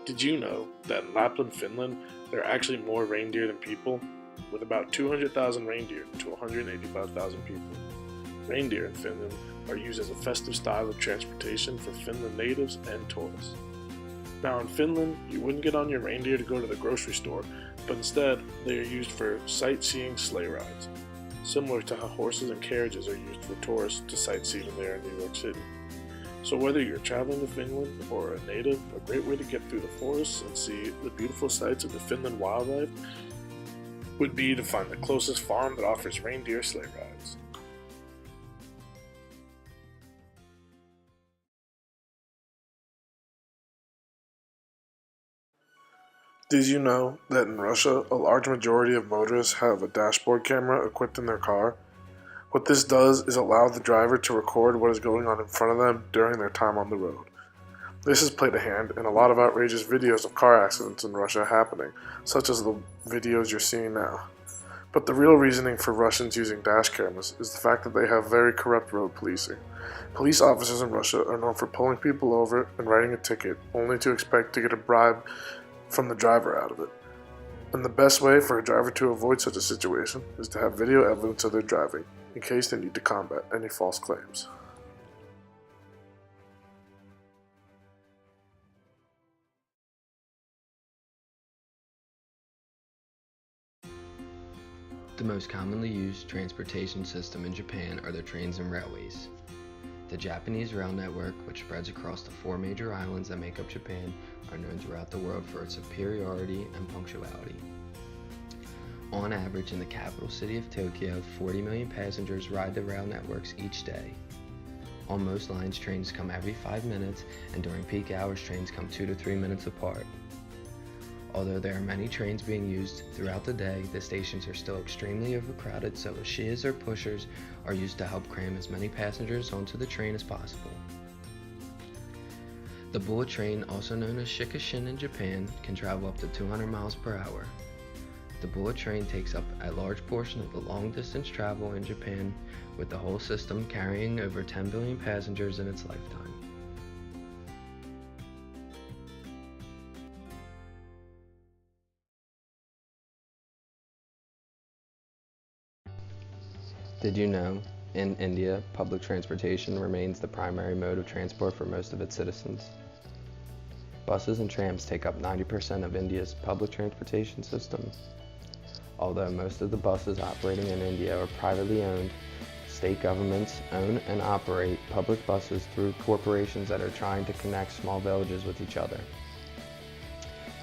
Did you know that in Lapland, Finland, there are actually more reindeer than people, with about 200,000 reindeer to 185,000 people? Reindeer in Finland are used as a festive style of transportation for Finland natives and tourists. Now in Finland, you wouldn't get on your reindeer to go to the grocery store, but instead they are used for sightseeing sleigh rides, similar to how horses and carriages are used for tourists to sightsee when they are in New York City. So whether you're traveling to Finland or a native, a great way to get through the forests and see the beautiful sights of the Finland wildlife would be to find the closest farm that offers reindeer sleigh rides. Did you know that in Russia, a large majority of motorists have a dashboard camera equipped in their car? What this does is allow the driver to record what is going on in front of them during their time on the road. This has played a hand in a lot of outrageous videos of car accidents in Russia happening, such as the videos you're seeing now. But the real reasoning for Russians using dash cameras is the fact that they have very corrupt road policing. Police officers in Russia are known for pulling people over and writing a ticket, only to expect to get a bribe from the driver out of it. And the best way for a driver to avoid such a situation is to have video evidence of their driving, in case they need to combat any false claims. The most commonly used transportation system in Japan are the trains and railways. The Japanese rail network, which spreads across the 4 major islands that make up Japan, are known throughout the world for its superiority and punctuality. On average, in the capital city of Tokyo, 40 million passengers ride the rail networks each day. On most lines, trains come every 5 minutes, and during peak hours, trains come 2 to 3 minutes apart. Although there are many trains being used throughout the day, the stations are still extremely overcrowded, so shias or pushers are used to help cram as many passengers onto the train as possible. The bullet train, also known as Shikishin in Japan, can travel up to 200 miles per hour. The bullet train takes up a large portion of the long-distance travel in Japan, with the whole system carrying over 10 billion passengers in its lifetime. Did you know, in India, public transportation remains the primary mode of transport for most of its citizens? Buses and trams take up 90% of India's public transportation system. Although most of the buses operating in India are privately owned, state governments own and operate public buses through corporations that are trying to connect small villages with each other.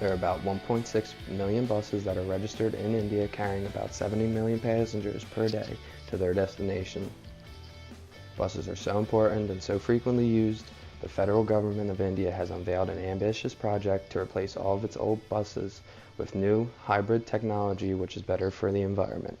There are about 1.6 million buses that are registered in India, carrying about 70 million passengers per day to their destination. Buses are so important and so frequently used, the federal government of India has unveiled an ambitious project to replace all of its old buses with new hybrid technology, which is better for the environment.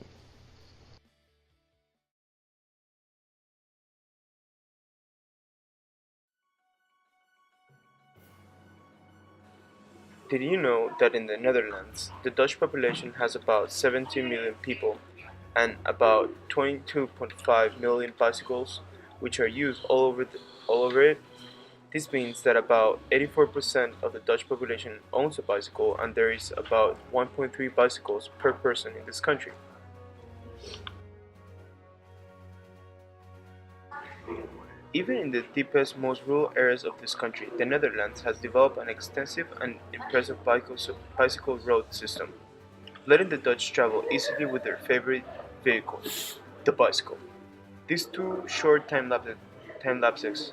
Did you know that in the Netherlands, the Dutch population has about 17 million people and about 22.5 million bicycles, which are used all over it? This means that about 84% of the Dutch population owns a bicycle, and there is about 1.3 bicycles per person in this country. Even in the deepest, most rural areas of this country, the Netherlands has developed an extensive and impressive bicycle road system, letting the Dutch travel easily with their favorite vehicle, the bicycle. These 2 short time lapses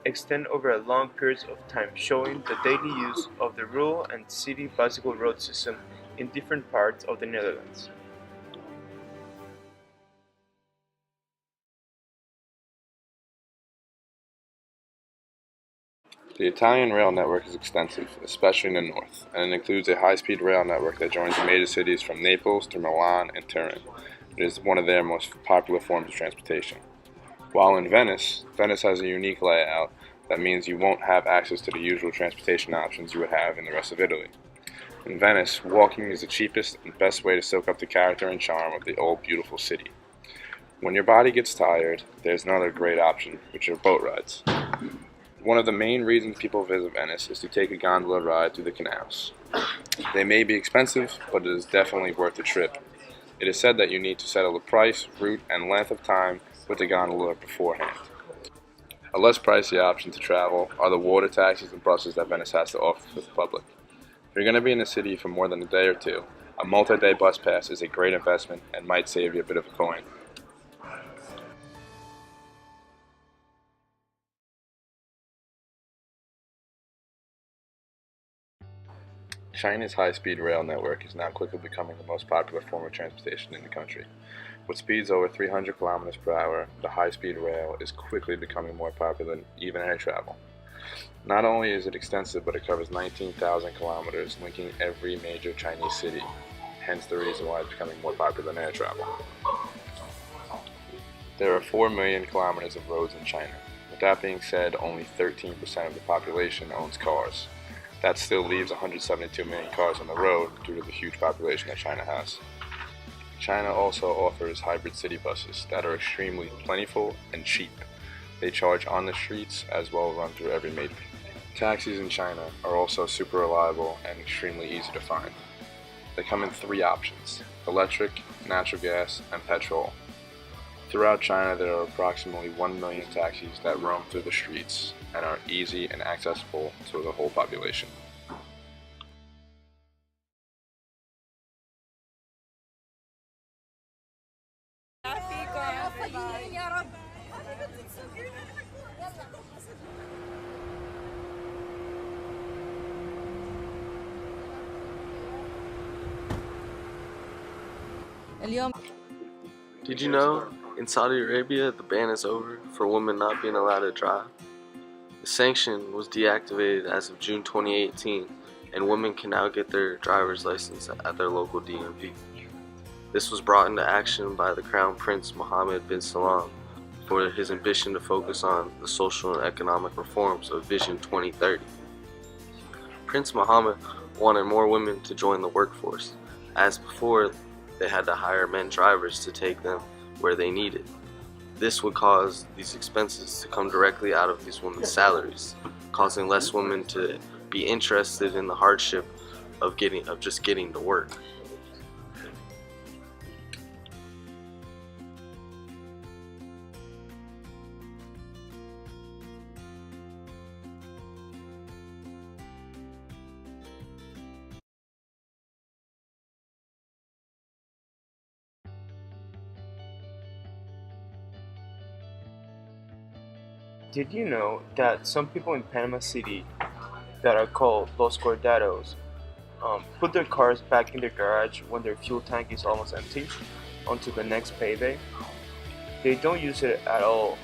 extend over a long period of time, showing the daily use of the rural and city bicycle road system in different parts of the Netherlands. The Italian rail network is extensive, especially in the north, and it includes a high-speed rail network that joins major cities from Naples to Milan and Turin. It is one of their most popular forms of transportation. While in Venice has a unique layout that means you won't have access to the usual transportation options you would have in the rest of Italy. In Venice, walking is the cheapest and best way to soak up the character and charm of the old, beautiful city. When your body gets tired, there's another great option, which are boat rides. One of the main reasons people visit Venice is to take a gondola ride through the canals. They may be expensive, but it is definitely worth the trip. It is said that you need to settle the price, route, and length of time with the gondola beforehand. A less pricey option to travel are the water taxis and buses that Venice has to offer for the public. If you're going to be in the city for more than a day or two, a multi-day bus pass is a great investment and might save you a bit of a coin. China's high-speed rail network is now quickly becoming the most popular form of transportation in the country. With speeds over 300 kilometers per hour, the high-speed rail is quickly becoming more popular than even air travel. Not only is it extensive, but it covers 19,000 kilometers, linking every major Chinese city, hence the reason why it's becoming more popular than air travel. There are 4 million kilometers of roads in China. With that being said, only 13% of the population owns cars. That still leaves 172 million cars on the road due to the huge population that China has. China also offers hybrid city buses that are extremely plentiful and cheap. They charge on the streets as well as run through every major. Taxis in China are also super reliable and extremely easy to find. They come in 3 options: electric, natural gas, and petrol. Throughout China, there are approximately 1 million taxis that roam through the streets and are easy and accessible to the whole population. Did you know, in Saudi Arabia, the ban is over for women not being allowed to drive? The sanction was deactivated as of June 2018, and women can now get their driver's license at their local DMV. This was brought into action by the Crown Prince Mohammed bin Salman for his ambition to focus on the social and economic reforms of Vision 2030. Prince Mohammed wanted more women to join the workforce, as before they had to hire men drivers to take them where they needed. This would cause these expenses to come directly out of these women's salaries, causing less women to be interested in the hardship of just getting to work. Did you know that some people in Panama City that are called Los Cordados put their cars back in their garage when their fuel tank is almost empty until the next payday? They don't use it at all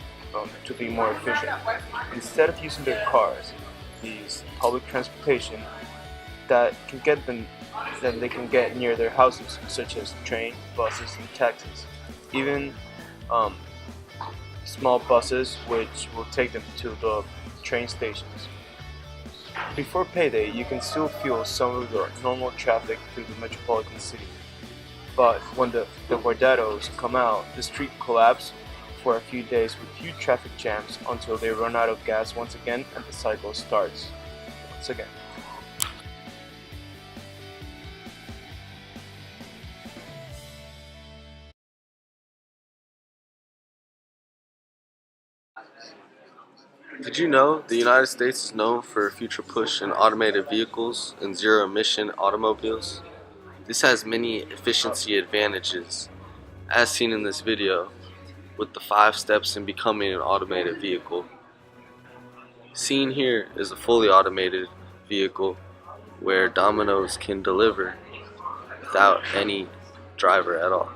to be more efficient. Instead of using their cars, these public transportation that they can get near their houses, such as train, buses, and taxis. Even small buses which will take them to the train stations. Before payday, you can still feel some of the normal traffic through the metropolitan city. But when the Guardados come out, the street collapse for a few days with huge traffic jams until they run out of gas once again and the cycle starts once again. Did you know the United States is known for a future push in automated vehicles and zero-emission automobiles? This has many efficiency advantages, as seen in this video, with the 5 steps in becoming an automated vehicle. Seen here is a fully automated vehicle where Domino's can deliver without any driver at all.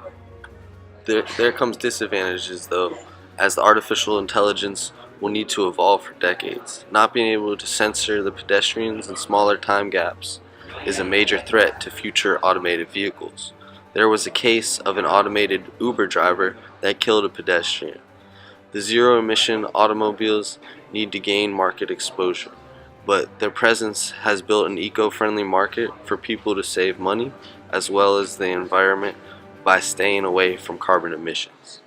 There comes disadvantages though, as the artificial intelligence will need to evolve for decades. Not being able to censor the pedestrians and smaller time gaps is a major threat to future automated vehicles. There was a case of an automated Uber driver that killed a pedestrian. The zero-emission automobiles need to gain market exposure, but their presence has built an eco-friendly market for people to save money as well as the environment by staying away from carbon emissions.